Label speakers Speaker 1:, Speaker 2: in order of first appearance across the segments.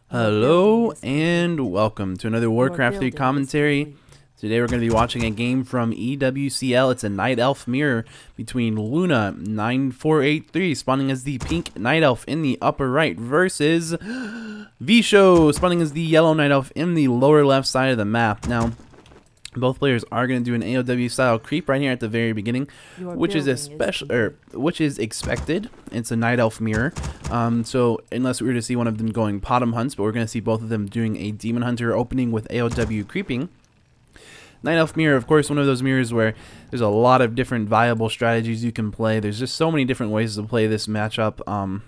Speaker 1: Hello and welcome to another Warcraft 3 commentary. Today we're going to be watching a game from EWCL. It's a Night Elf mirror between Luna 9483 spawning as the pink Night Elf in the upper right versus Vshow spawning as the yellow Night Elf in the lower left side of the map. Now, both players are going to do an AOW style creep right here at the very beginning, which is expected. It's a Night Elf mirror. So unless we were to see one of them going bottom hunts, but we're going to see both of them doing a Demon Hunter opening with AOW creeping. Night Elf mirror, of course, one of those mirrors where there's a lot of different viable strategies you can play. There's just so many different ways to play this matchup.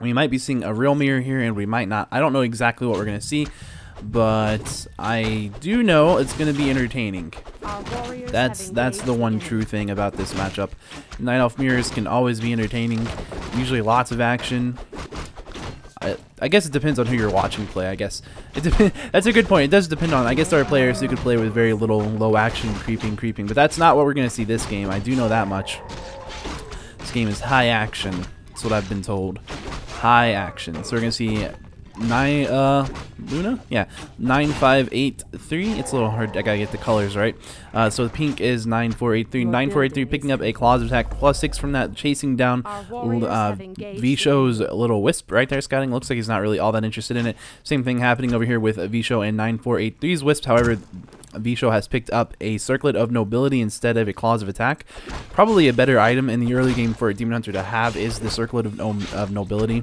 Speaker 1: We might be seeing a real mirror here, and we might not. I don't know exactly what we're going to see, but I do know it's going to be entertaining. That's the one true thing about this matchup. Night Elf mirrors can always be entertaining. Usually lots of action. I guess it depends on who you're watching play. I guess that's a good point. It does depend on. I guess there are players who could play with very little low action creeping, but that's not what we're going to see this game. I do know that much. This game is high action. That's what I've been told. High action. So we're going to see Luna? Yeah, 9583. It's a little hard. I gotta get the colors right. So the pink is 9483. 9483 picking up a claws attack +6 from that, chasing down Vshow's little wisp right there. Scouting. Looks like he's not really all that interested in it. Same thing happening over here with Vshow and 9483's wisp. However, Vshow has picked up a circlet of nobility instead of a claws of attack. Probably a better item in the early game for a Demon Hunter to have is the circlet of nobility.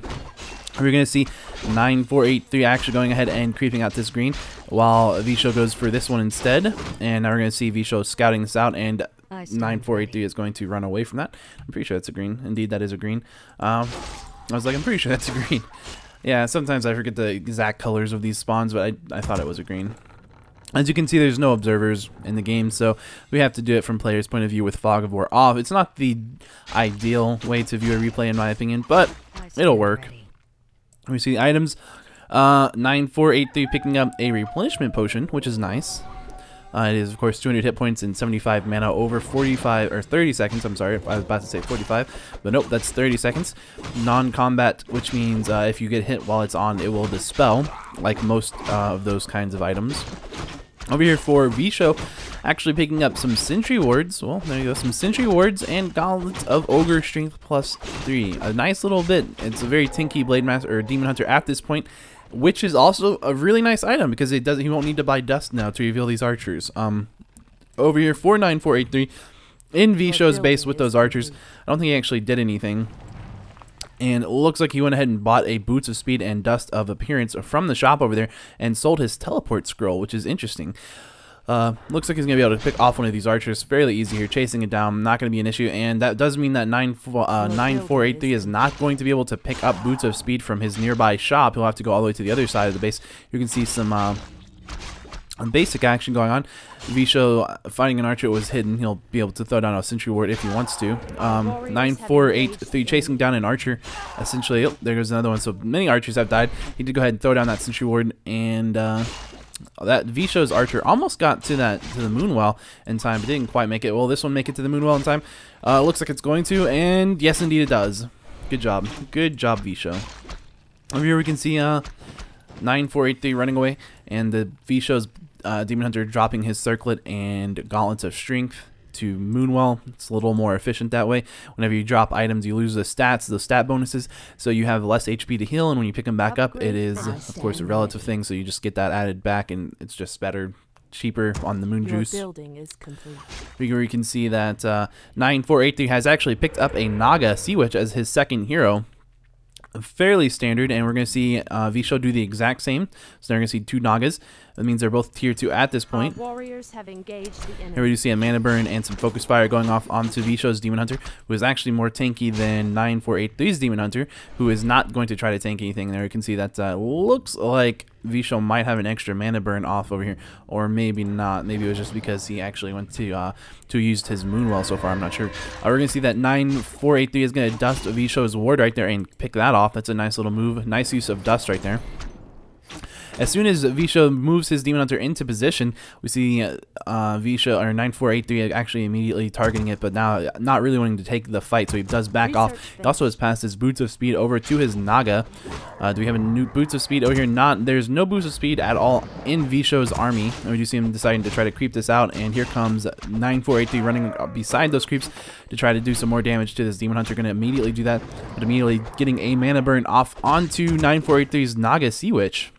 Speaker 1: We're going to see 9483 actually going ahead and creeping out this green, while Vshow goes for this one instead. And now we're going to see Vshow scouting this out, and 9483 is going to run away from that. I'm pretty sure that's a green. Indeed, that is a green. I was like, I'm pretty sure that's a green. Yeah, sometimes I forget the exact colors of these spawns, but I thought it was a green. As you can see, there's no observers in the game, so we have to do it from players' point of view with Fog of War off. It's not the ideal way to view a replay, in my opinion, but it'll work. We see the items. 9483 picking up a replenishment potion, which is nice. It is, of course, 200 hit points and 75 mana over 30 seconds. I'm sorry, I was about to say 45, but nope, that's 30 seconds. Non-combat, which means if you get hit while it's on, it will dispel, like most of those kinds of items. Over here for Vshow, actually picking up some Sentry Wards. Well, there you go, some Sentry Wards and Gauntlets of Ogre Strength +3. A nice little bit. It's a very tinky Blade Master or Demon Hunter at this point, which is also a really nice item because he won't need to buy dust now to reveal these archers. Over here for 9483 in Vshow's base with those archers, I don't think he actually did anything. And it looks like he went ahead and bought a Boots of Speed and Dust of Appearance from the shop over there and sold his Teleport Scroll, which is interesting. Looks like he's going to be able to pick off one of these archers fairly easy here, chasing it down. Not going to be an issue, and that does mean that 9483 is not going to be able to pick up Boots of Speed from his nearby shop. He'll have to go all the way to the other side of the base. You can see some basic action going on. Vshow finding an archer was hidden. He'll be able to throw down a Sentry Ward if he wants to. 9483 chasing down an archer. Essentially, oh, there goes another one. So many archers have died. He did go ahead and throw down that Sentry Ward, and that Vshow's archer almost got to the Moonwell in time, but didn't quite make it. Will this one make it to the Moonwell in time? Looks like it's going to, and yes, indeed it does. Good job. Good job, Vshow. Over here we can see 9483 running away, and the Vshow's Demon Hunter dropping his circlet and Gauntlets of Strength to Moonwell. It's a little more efficient that way. Whenever you drop items, you lose the stats, those stat bonuses, so you have less HP to heal, and when you pick them back up, it is, of course, a relative thing, so you just get that added back, and it's just better, cheaper on the Moon Juice.
Speaker 2: Building is complete.
Speaker 1: Here you can see that 9483 has actually picked up a Naga Sea Witch as his second hero. Fairly standard, and we're going to see Vshow do the exact same. So they're going to see two Nagas. That means they're both tier 2 at this point.
Speaker 2: Warriors have engaged the enemy.
Speaker 1: Here we do see a Mana Burn and some Focus Fire going off onto Vshow's Demon Hunter, who is actually more tanky than 9483's Demon Hunter, who is not going to try to tank anything. There you can see that looks like Vshow might have an extra Mana Burn off over here, or maybe not. Maybe it was just because he actually went to used his Moonwell so far. I'm not sure. We're going to see that 9483 is going to dust Vshow's Ward right there and pick that off. That's a nice little move. Nice use of dust right there. As soon as Vshow moves his Demon Hunter into position, we see Vshow, or 9483, actually immediately targeting it, but now not really wanting to take the fight, so he does back off. He also has passed his Boots of Speed over to his Naga. Do we have a new Boots of Speed over here? There's no Boots of Speed at all in Vshow's army. And we do see him deciding to try to creep this out, and here comes 9483 running beside those creeps to try to do some more damage to this Demon Hunter. Going to immediately do that, but immediately getting a mana burn off onto 9483's Naga Sea Witch.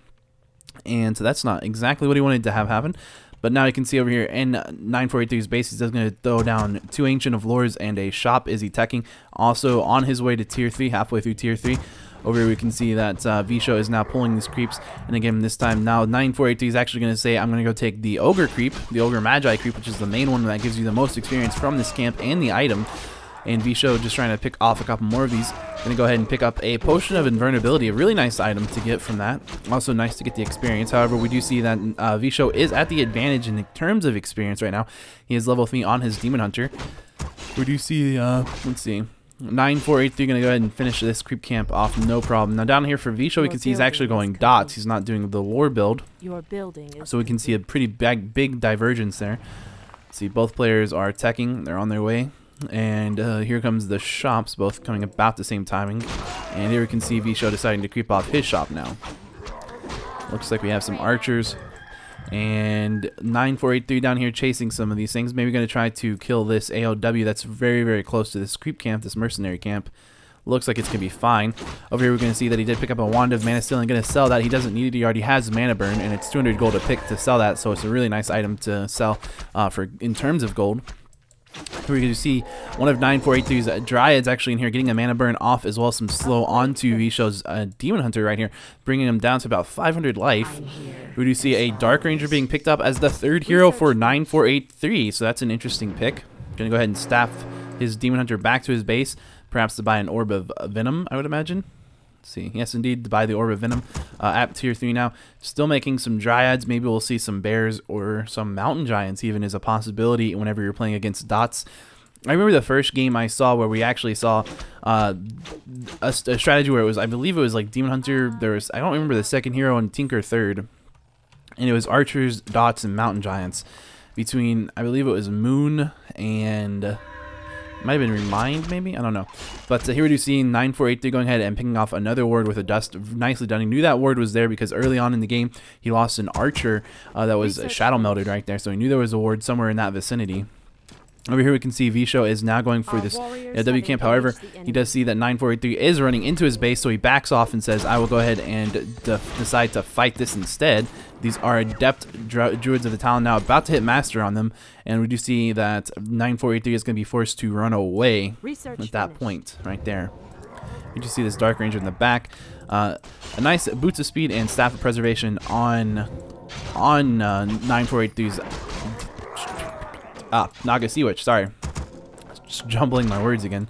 Speaker 1: And so that's not exactly what he wanted to have happen. But now you can see over here in 9483's base, he's just going to throw down 2 Ancient of Lords and a Shop is he teching. Also on his way to tier 3, halfway through tier 3. Over here we can see that Vshow is now pulling these creeps. And again, this time now 9483 is actually going to say, I'm going to go take the Ogre creep, the Ogre Magi creep, which is the main one that gives you the most experience from this camp and the item. And Vshow just trying to pick off a couple more of these. Going to go ahead and pick up a Potion of Invulnerability, a really nice item to get from that. Also nice to get the experience. However, we do see that Vshow is at the advantage in terms of experience right now. He is level 3 on his Demon Hunter. We do see, let's see, 9483 going to go ahead and finish this creep camp off, no problem. Now down here for Vshow, we can see he's actually going dots. He's not doing the war build. So we can see a pretty big divergence there. See, both players are teching. They're on their way. And here comes the shops, both coming about the same timing. And here we can see Vshow deciding to creep off his shop now. Looks like we have some archers. And 9483 down here chasing some of these things. Maybe going to try to kill this AOW that's very close to this creep camp, this mercenary camp. Looks like it's going to be fine. Over here we're going to see that he did pick up a Wand of Mana Steal and going to sell that. He doesn't need it. He already has Mana Burn, and it's 200 gold to pick to sell that. So it's a really nice item to sell in terms of gold. Here we can see one of 9483's Dryads actually in here getting a mana burn off, as well as some slow onto Vshow's Demon Hunter right here, bringing him down to about 500 life. We do see a Dark Ranger being picked up as the 3rd hero for 9483, so that's an interesting pick. Gonna go ahead and staff his Demon Hunter back to his base, perhaps to buy an Orb of Venom, I would imagine. See, yes indeed, to buy the Orb of Venom at tier 3 now. Still making some Dryads. Maybe we'll see some Bears or some Mountain Giants even is a possibility whenever you're playing against dots. I remember the first game I saw where we actually saw a strategy where it was, I believe it was like Demon Hunter, there was, I don't remember the 2nd hero, and Tinker 3rd. And it was Archers, Dots, and Mountain Giants between, I believe it was Moon and... might have been Remind, maybe? I don't know. But here we do see 9483 going ahead and picking off another ward with a Dust. Nicely done. He knew that ward was there because early on in the game, he lost an Archer that was Shadow Melded right there. So he knew there was a ward somewhere in that vicinity. Over here we can see Vshow is now going for this W camp. However, he does see that 9483 is running into his base, so he backs off and says, I will go ahead and decide to fight this instead. These are Adept Druids of the Talon now, about to hit Master on them, and we do see that 9483 is going to be forced to run away at that point right there. You just see this Dark Ranger in the back. A nice Boots of Speed and Staff of Preservation on 9483's Naga Sea Witch, sorry. Just jumbling my words again.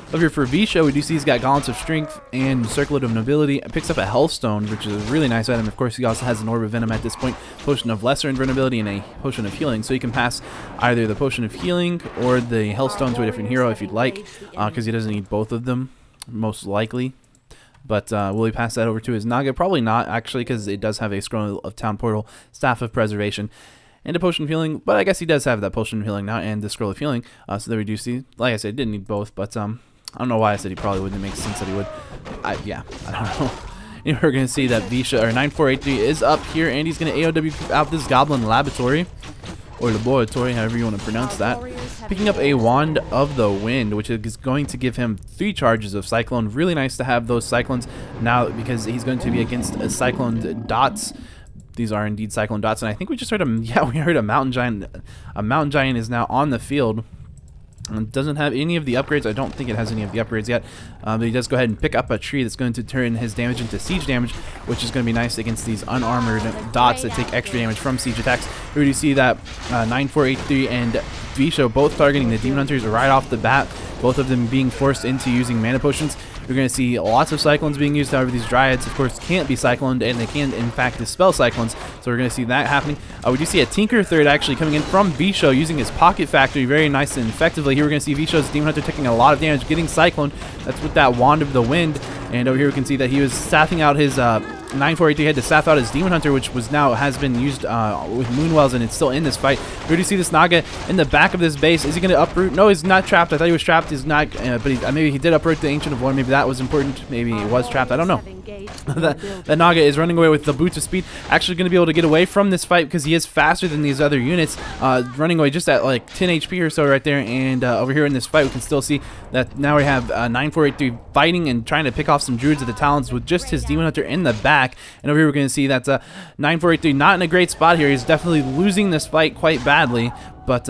Speaker 1: Over here for Vshow, we do see he's got Gauntlets of Strength and Circlet of Nobility. It picks up a Hellstone, which is a really nice item. Of course, he also has an Orb of Venom at this point, Potion of Lesser Invulnerability, and a Potion of Healing. So you can pass either the Potion of Healing or the Hellstone to a different hero if you'd like, because he doesn't need both of them, most likely. But will he pass that over to his Naga? Probably not, actually, because it does have a Scroll of Town Portal, Staff of Preservation, and a Potion of Healing, but I guess he does have that Potion of Healing now and the Scroll of Healing. So there we do see, like I said, didn't need both, but I don't know why I said he probably wouldn't. Make sense that he would. Yeah, I don't know. And we're going to see that Vshow, or 9483 is up here, and he's going to AOW out this Goblin Laboratory, or Laboratory, however you want to pronounce that. Picking up a Wand of the Wind, which is going to give him 3 charges of Cyclone. Really nice to have those Cyclones now, because he's going to be against a Cyclone Dots. These are indeed Cyclone Dots, and I think we just heard we heard a Mountain Giant. A Mountain Giant is now on the field. It doesn't have any of the upgrades. I don't think it has any of the upgrades yet. But he does go ahead and pick up a tree that's going to turn his damage into siege damage, which is going to be nice against these unarmored dots that take extra damage from siege attacks. Here we do see that 9483 and Vshow both targeting the Demon Hunters right off the bat, both of them being forced into using mana potions. You're going to see lots of Cyclones being used. However, these Dryads, of course, can't be Cycloned, and they can, in fact, dispel Cyclones. So we're going to see that happening. We do see a Tinker 3rd actually coming in from Vshow using his Pocket Factory very nice and effectively. Here we're going to see Vshow's Demon Hunter taking a lot of damage, getting Cycloned. That's with that Wand of the Wind. And over here we can see that he was staffing out his 9483 had to staff out his Demon Hunter, which has been used with Moonwells, and it's still in this fight. We already see this Naga in the back of this base. Is he going to uproot? No, he's not trapped. I thought he was trapped. He's not, but maybe he did uproot the Ancient of War. Maybe that was important. Maybe he was trapped. I don't know. that Naga is running away with the boots of speed. Actually going to be able to get away from this fight because he is faster than these other units. Running away just at like 10 HP or so right there. And over here in this fight, we can still see that now we have 9483 fighting and trying to pick off some Druids of the Talons with just his Demon Hunter in the back. And over here we're going to see that 9483 not in a great spot here. He's definitely losing this fight quite badly. But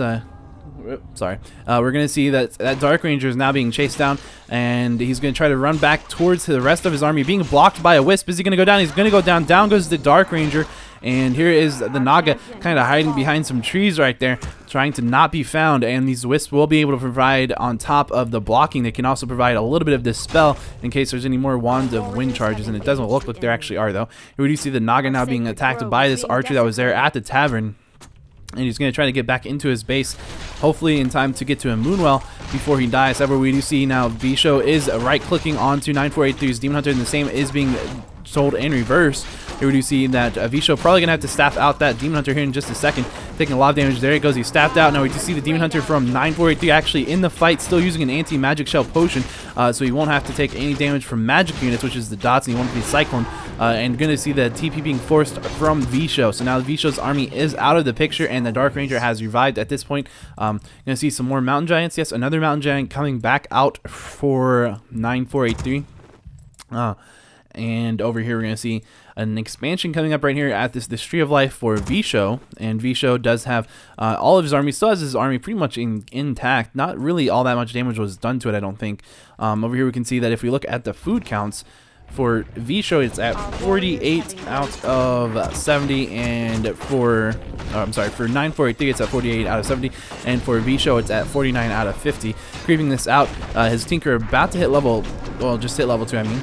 Speaker 1: sorry. We're going to see that Dark Ranger is now being chased down, and he's going to try to run back towards the rest of his army, being blocked by a Wisp. Is he going to go down? He's going to go down. Down goes the Dark Ranger, and here is the Naga kind of hiding behind some trees right there, trying to not be found, and these Wisps will be able to provide, on top of the blocking, they can also provide a little bit of Dispel in case there's any more Wands of Wind charges, and it doesn't look like there actually are, though. Here we do see the Naga now being attacked by this archer that was there at the tavern. And he's going to try to get back into his base, hopefully in time to get to a Moonwell before he dies. However, we do see now Vshow is right-clicking onto 9483's Demon Hunter, and the same is being sold in reverse. Here we do see that Vshow probably going to have to staff out that Demon Hunter here in just a second, taking a lot of damage. There it goes, he's staffed out. Now we do see the Demon Hunter from 9483 actually in the fight, still using an anti-magic shell potion, so he won't have to take any damage from magic units, which is the dots, and he won't be Cyclone. And going to see the TP being forced from Vshow. So now the Vshow's army is out of the picture, and the Dark Ranger has revived at this point. Going to see some more Mountain Giants. Yes, another Mountain Giant coming back out for 9483. And over here we're going to see an expansion coming up right here at this Tree of Life for Vshow. And Vshow does have all of his army, still has his army pretty much intact. Not really all that much damage was done to it, I don't think. Over here we can see that if we look at the food counts, for Vshow, it's at 48 out of 70, and for 9483, it's at 48 out of 70, and for Vshow, it's at 49 out of 50. Creeping this out, his Tinker about to hit level, well, just hit level 2, I mean.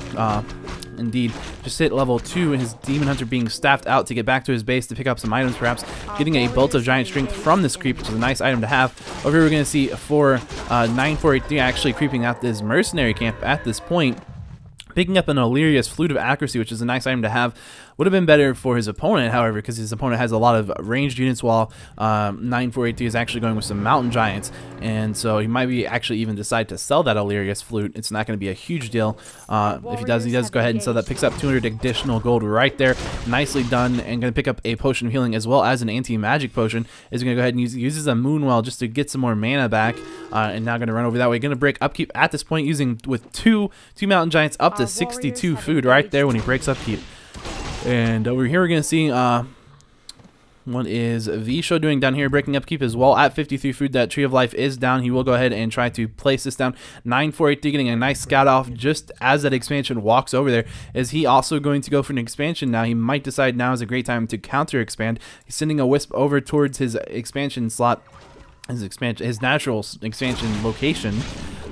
Speaker 1: Indeed, just hit level 2, his Demon Hunter being staffed out to get back to his base to pick up some items, perhaps getting a Bolt of Giant Strength from this creep, which is a nice item to have. Over here we're going to see for 9483 actually creeping out this mercenary camp at this point, picking up an Illyria's Flute of Accuracy, which is a nice item to have. Would have been better for his opponent, however, because his opponent has a lot of ranged units, while 9483 is actually going with some Mountain Giants, and so he might be actually even decide to sell that Illyria's Flute. It's not going to be a huge deal. If he does go ahead and sell that. Picks up 200 additional gold right there. Nicely done, and going to pick up a Potion of Healing as well as an Anti-Magic Potion. Is going to go ahead and uses a Moonwell just to get some more mana back, and now going to run over that way. Going to break upkeep at this point, using with two Mountain Giants up to 62 food right there when he breaks upkeep. And over here we're going to see what is Vshow doing down here, breaking upkeep as well at 53 food. That Tree of Life is down. He will go ahead and try to place this down. 9483 getting a nice scout off just as that expansion walks over there. Is he also going to go for an expansion now? He might decide now is a great time to counter expand. He's sending a Wisp over towards his expansion slot, his natural expansion location.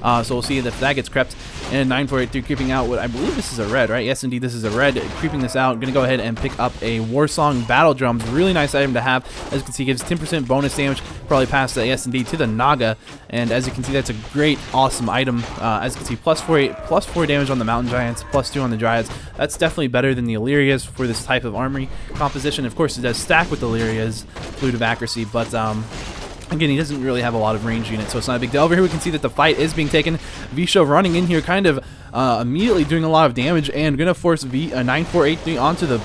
Speaker 1: So we'll see if that gets crept. And 9483 creeping out what I believe this is a red, right? Yes, indeed, this is a red. Creeping this out. Going to go ahead and pick up a Warsong Battle Drums. Really nice item to have. As you can see, gives 10% bonus damage. Probably past that, yes, indeed, to the Naga. And as you can see, that's a great, awesome item. As you can see, plus 4 damage on the Mountain Giants, plus 2 on the Dryads. That's definitely better than the Illyrias for this type of armory composition. Of course, it does stack with the Illyrias Flute of Accuracy, but again, he doesn't really have a lot of range units, so it's not a big deal. Over here we can see that the fight is being taken. Vshow running in here, kind of immediately doing a lot of damage, and going to force 9483 onto the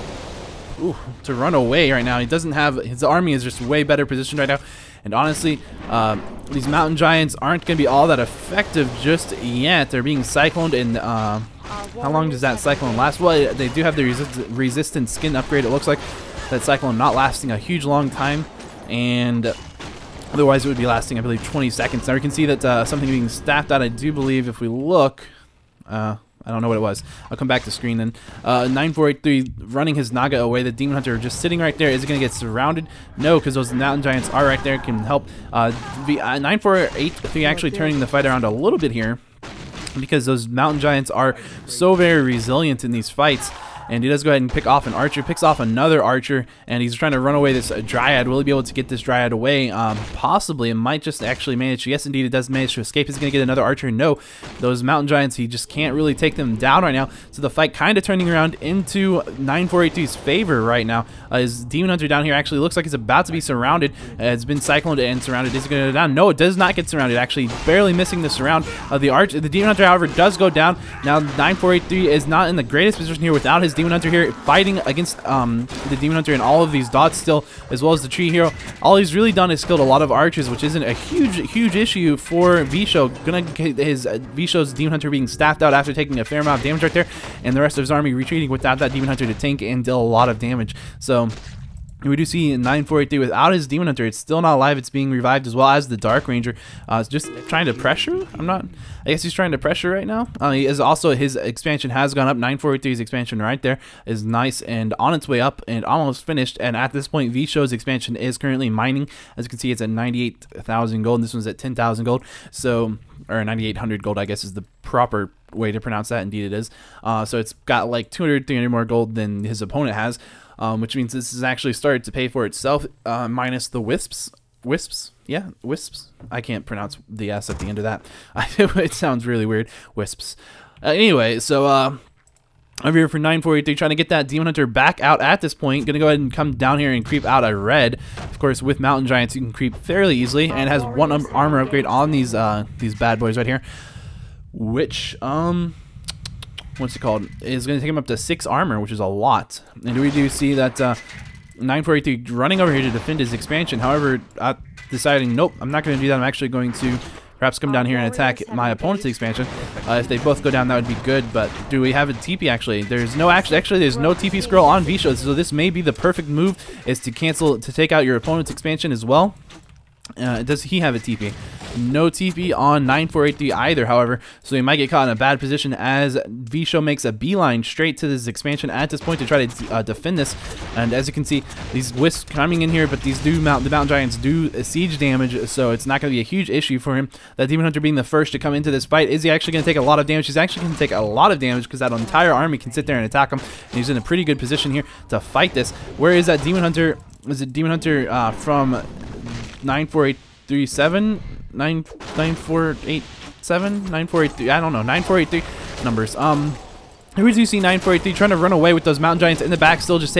Speaker 1: to run away right now. He doesn't have, his army is just way better positioned right now, and honestly, these Mountain Giants aren't going to be all that effective just yet. They're being cycloned, and how long does that cyclone last? Well, they do have the resistant skin upgrade. It looks like that cyclone not lasting a huge long time, and otherwise, it would be lasting, I believe, 20 seconds. Now we can see that something being staffed out, I do believe, if we look. I don't know what it was. I'll come back to screen then. 9483 running his Naga away. The Demon Hunter just sitting right there. Is it going to get surrounded? No, because those Mountain Giants are right there. Can help. 9483 actually turning the fight around a little bit here, because those Mountain Giants are so very resilient in these fights. and he does go ahead and pick off an archer, picks off another archer, and he's trying to run away this dryad. Will he be able to get this dryad away? Possibly. It might just actually manage to, yes indeed it does manage to escape. He's going to get another archer. No, those mountain giants, he just can't really take them down right now, so the fight kind of turning around into 9483's favor right now. His demon hunter down here actually looks like it's about to be surrounded. It's been cycloned and surrounded. Is it going to go down? No, it does not get surrounded, actually barely missing the surround. The demon hunter, however, does go down. Now 9483 is not in the greatest position here without his demon hunter here fighting against the demon hunter and all of these dots still, as well as the tree hero. All he's really done is killed a lot of archers, which isn't a huge issue for Vshow. Gonna get his Vshow's demon hunter being staffed out after taking a fair amount of damage right there, and the rest of his army retreating without that demon hunter to tank and deal a lot of damage. So we do see 9483 without his demon hunter. It's still not alive. It's being revived, as well as the dark ranger. It's just trying to pressure. I guess he's trying to pressure right now. He is also, his expansion has gone up. 9483's expansion right there is nice and on its way up and almost finished. And at this point, Vshow's expansion is currently mining. As you can see, it's at 98,000 gold. And this one's at 10,000 gold. So, or 9,800 gold, I guess is the proper way to pronounce that. Indeed, it is. So it's got like 200, 300 more gold than his opponent has. Which means this has actually started to pay for itself, minus the wisps. Yeah, wisps. I can't pronounce the S at the end of that. It sounds really weird. Wisps. Anyway, so over here for 9483, trying to get that demon hunter back out at this point. Gonna go ahead and come down here and creep out a red. Of course, with mountain giants, you can creep fairly easily, and it has one armor upgrade on these bad boys right here, which what's it called, is going to take him up to 6 armor, which is a lot. And we do see that 9483 running over here to defend his expansion. However, deciding, nope, I'm not going to do that. I'm actually going to perhaps come down here and attack my opponent's expansion. If they both go down, that would be good. But do we have a TP? Actually, there's no there's no TP scroll on Vshow, so this may be the perfect move, is to cancel, to take out your opponent's expansion as well. Does he have a TP? No TP on 9483 either, however, so he might get caught in a bad position as Vshow makes a beeline straight to this expansion at this point to try to defend this. And as you can see, these wisps coming in here, but these the mountain giants do siege damage, so it's not going to be a huge issue for him. That demon hunter being the first to come into this fight, is he actually going to take a lot of damage? He's actually going to take a lot of damage because that entire army can sit there and attack him, and he's in a pretty good position here to fight this. Where is that demon hunter? Is it demon hunter from 94837? 9487? 9483? I don't know. 9483 numbers. Here we do see 9483 trying to run away with those mountain giants in the back, still just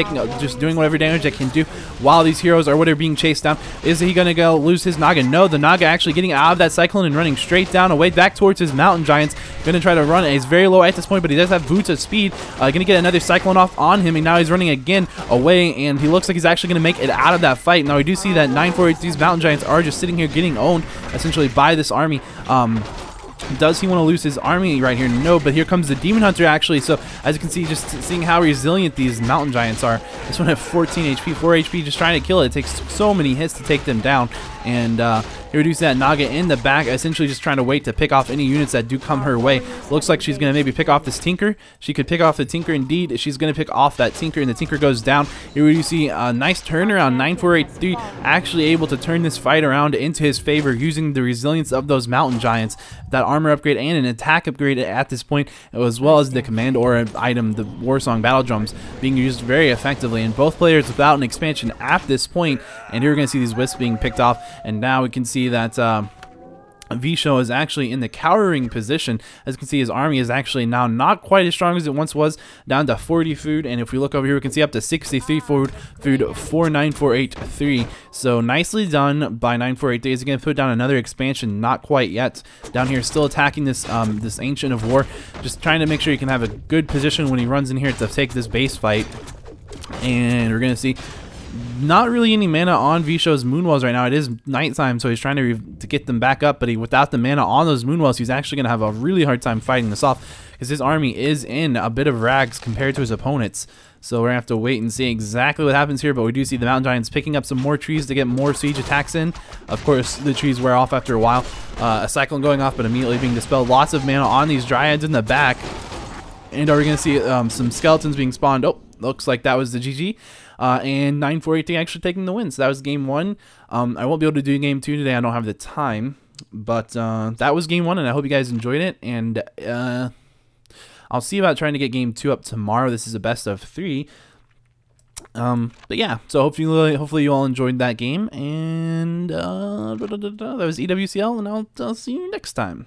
Speaker 1: doing whatever damage they can do while these heroes are being chased down. Is he gonna go lose his Naga? No, the Naga actually getting out of that cyclone and running straight down away back towards his mountain giants. Gonna try to run. He's very low at this point, but he does have boots of speed. Gonna get another cyclone off on him, and now he's running again away, and he looks like he's actually gonna make it out of that fight. Now we do see that 9483's mountain giants are just sitting here getting owned essentially by this army. Does he want to lose his army right here? No, but here comes the demon hunter actually. So as you can see, just seeing how resilient these mountain giants are. This one has 14 HP, 4 HP, just trying to kill it. It takes so many hits to take them down. And here we do see that Naga in the back, essentially just trying to wait to pick off any units that do come her way. Looks like she's going to maybe pick off this Tinker. She could pick off the Tinker indeed. She's going to pick off that Tinker, and the Tinker goes down. Here we do see a nice turnaround. 9483 actually able to turn this fight around into his favor using the resilience of those mountain giants. That armor upgrade and an attack upgrade at this point, as well as the command aura item, the Warsong battle drums, being used very effectively. And both players without an expansion at this point. And here we're going to see these wisps being picked off. And now we can see that Vshow is actually in the cowering position. As you can see, his army is actually now not quite as strong as it once was, down to 40 food. And if we look over here, we can see up to 63 food for 9483. So nicely done by 9483. Is he going to put down another expansion? Not quite yet. Down here, still attacking this this Ancient of War, just trying to make sure he can have a good position when he runs in here to take this base fight. And we're going to see not really any mana on Vshow's Moonwells right now. It is nighttime, so he's trying to get them back up, but without the mana on those Moonwells, he's actually going to have a really hard time fighting this off, because his army is in a bit of rags compared to his opponents. So we're going to have to wait and see exactly what happens here, but we do see the mountain giants picking up some more trees to get more siege attacks in. Of course, the trees wear off after a while. A cyclone going off, but immediately being dispelled. Lots of mana on these dryads in the back. And are we going to see some skeletons being spawned? Oh, looks like that was the GG. And 9483 actually taking the win. So that was game 1. I won't be able to do game 2 today. I don't have the time. But that was game 1, and I hope you guys enjoyed it. And I'll see about trying to get game 2 up tomorrow. This is a best of 3. But yeah, so hopefully you all enjoyed that game, and that was EWCL, and I'll see you next time.